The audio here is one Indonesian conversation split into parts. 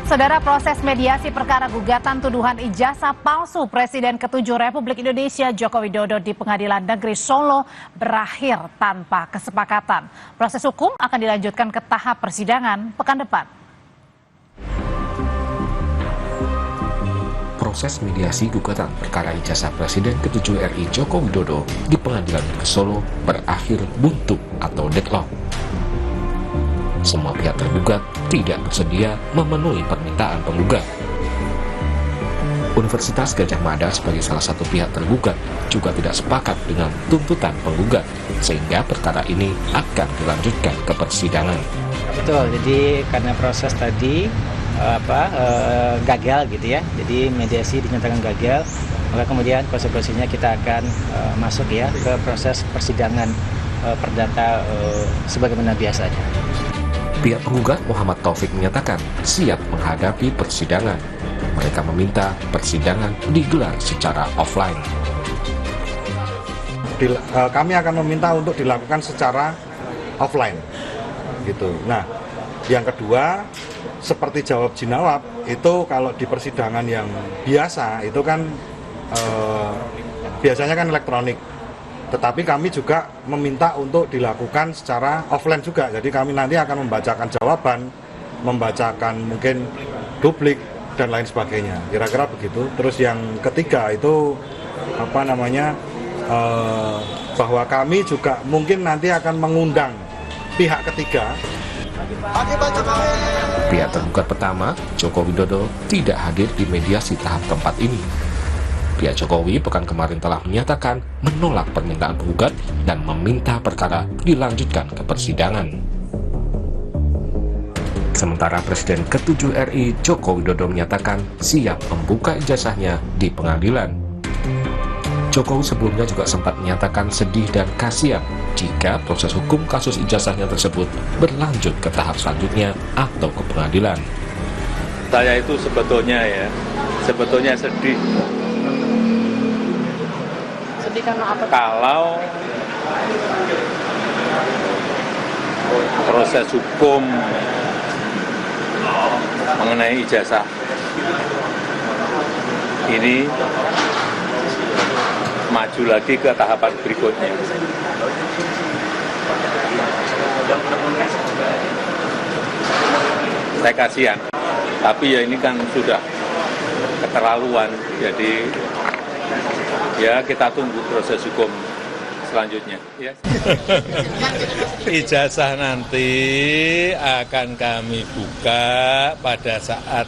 Saudara, proses mediasi perkara gugatan tuduhan ijazah palsu Presiden ke-7 Republik Indonesia Joko Widodo di Pengadilan Negeri Solo berakhir tanpa kesepakatan. Proses hukum akan dilanjutkan ke tahap persidangan pekan depan. Proses mediasi gugatan perkara ijazah Presiden ke-7 RI Joko Widodo di Pengadilan Negeri Solo berakhir buntu atau deadlock. Semua pihak tergugat tidak bersedia memenuhi permintaan penggugat. Universitas Gadjah Mada sebagai salah satu pihak tergugat juga tidak sepakat dengan tuntutan penggugat, sehingga perkara ini akan dilanjutkan ke persidangan. Betul, jadi karena proses tadi gagal gitu ya, jadi mediasi dinyatakan gagal, maka kemudian konsekuensinya kita akan masuk ya ke proses persidangan perdata sebagaimana biasanya. Pihak penggugat Muhammad Taufik menyatakan siap menghadapi persidangan. Mereka meminta persidangan digelar secara offline. Kami akan meminta untuk dilakukan secara offline, gitu. Nah, yang kedua, seperti jawab jinawab itu kalau di persidangan yang biasa itu kan biasanya kan elektronik. Tetapi kami juga meminta untuk dilakukan secara offline juga. Jadi kami nanti akan membacakan jawaban, membacakan mungkin duplik dan lain sebagainya. Kira-kira begitu. Terus yang ketiga itu bahwa kami juga mungkin nanti akan mengundang pihak ketiga. Pihak tergugat pertama, Joko Widodo, tidak hadir di mediasi tahap keempat ini. Pihak Jokowi pekan kemarin telah menyatakan menolak permintaan penggugat dan meminta perkara dilanjutkan ke persidangan. Sementara Presiden ke-7 RI Joko Widodo menyatakan siap membuka ijazahnya di pengadilan. Jokowi sebelumnya juga sempat menyatakan sedih dan kasihan jika proses hukum kasus ijazahnya tersebut berlanjut ke tahap selanjutnya atau ke pengadilan. Saya itu sebetulnya sedih. Karena apa? Kalau proses hukum mengenai ijazah ini maju lagi ke tahapan berikutnya. Saya kasihan, tapi ya ini kan sudah keterlaluan, jadi ya kita tunggu proses hukum selanjutnya. Ya. Ijazah nanti akan kami buka pada saat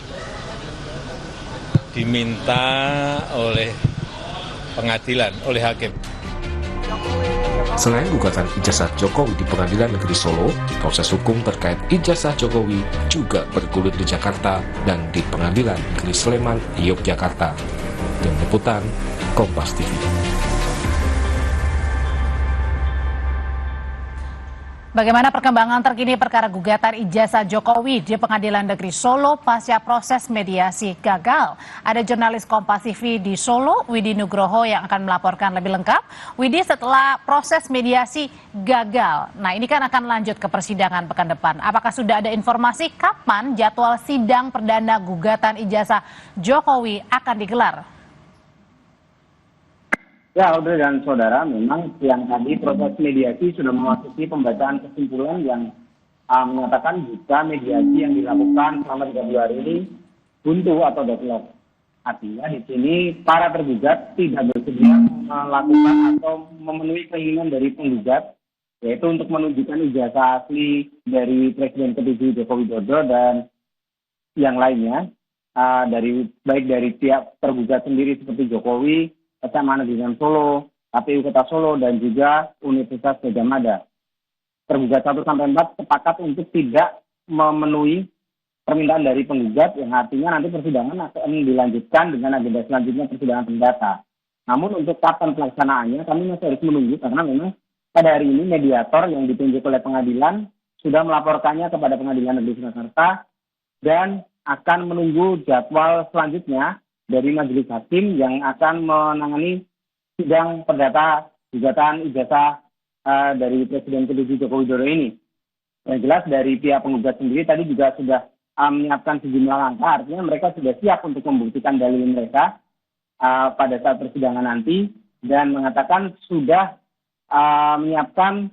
diminta oleh pengadilan, oleh hakim. Selain gugatan ijazah Jokowi di Pengadilan Negeri Solo, proses hukum terkait ijazah Jokowi juga bergulir di Jakarta dan di Pengadilan Negeri Sleman, Yogyakarta. Tim Liputan Kompas TV. Bagaimana perkembangan terkini perkara gugatan ijazah Jokowi di Pengadilan Negeri Solo pasca proses mediasi gagal? Ada jurnalis Kompas TV di Solo, Widi Nugroho, yang akan melaporkan lebih lengkap. Widi, setelah proses mediasi gagal, nah ini kan akan lanjut ke persidangan pekan depan. Apakah sudah ada informasi kapan jadwal sidang perdana gugatan ijazah Jokowi akan digelar? Ya, Audrey dan saudara, memang siang tadi proses mediasi sudah memasuki pembacaan kesimpulan yang menyatakan jika mediasi yang dilakukan selama 3 hari ini buntu atau deadlock. Artinya di sini para tergugat tidak bersedia melakukan atau memenuhi keinginan dari penggugat, yaitu untuk menunjukkan ijazah asli dari Presiden ke-7 Joko Widodo dan yang lainnya, baik dari pihak tergugat sendiri seperti Jokowi, SMA Negeri Solo, KPU Kota Solo, dan juga Universitas Gadjah Mada. Tergugat 1-4 sepakat untuk tidak memenuhi permintaan dari penggugat, yang artinya nanti persidangan akan dilanjutkan dengan agenda selanjutnya persidangan perdata. Namun untuk kapan pelaksanaannya kami masih harus menunggu, karena memang pada hari ini mediator yang ditunjuk oleh pengadilan sudah melaporkannya kepada Pengadilan Negeri Surakarta dan akan menunggu jadwal selanjutnya dari majelis hakim yang akan menangani sidang perdata gugatan ijazah dari Presiden ke-7 Joko Widodo ini. Yang jelas dari pihak penggugat sendiri tadi juga sudah menyiapkan sejumlah langkah, artinya mereka sudah siap untuk membuktikan dalil mereka pada saat persidangan nanti, dan mengatakan sudah menyiapkan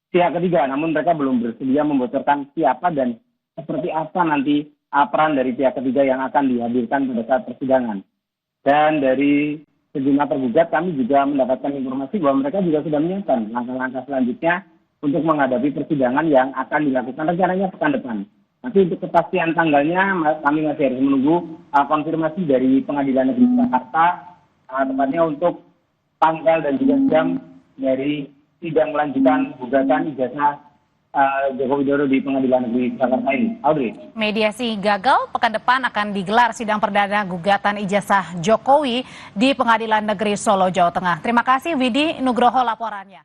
pihak ketiga, namun mereka belum bersedia membocorkan siapa dan seperti apa nanti peran dari pihak ketiga yang akan dihadirkan pada saat persidangan. Dan dari sejumlah tergugat kami juga mendapatkan informasi bahwa mereka juga sudah menyiapkan langkah-langkah selanjutnya untuk menghadapi persidangan yang akan dilakukan rencananya pekan depan. Nanti untuk kepastian tanggalnya kami masih harus menunggu konfirmasi dari Pengadilan Negeri Jakarta, tepatnya untuk tanggal dan juga jam dari sidang lanjutan gugatan ijazah Joko Widodo di Pengadilan Negeri Jakarta ini. Audrey. Mediasi gagal, pekan depan akan digelar sidang perdana gugatan ijazah Jokowi di Pengadilan Negeri Solo, Jawa Tengah. Terima kasih Widi Nugroho laporannya.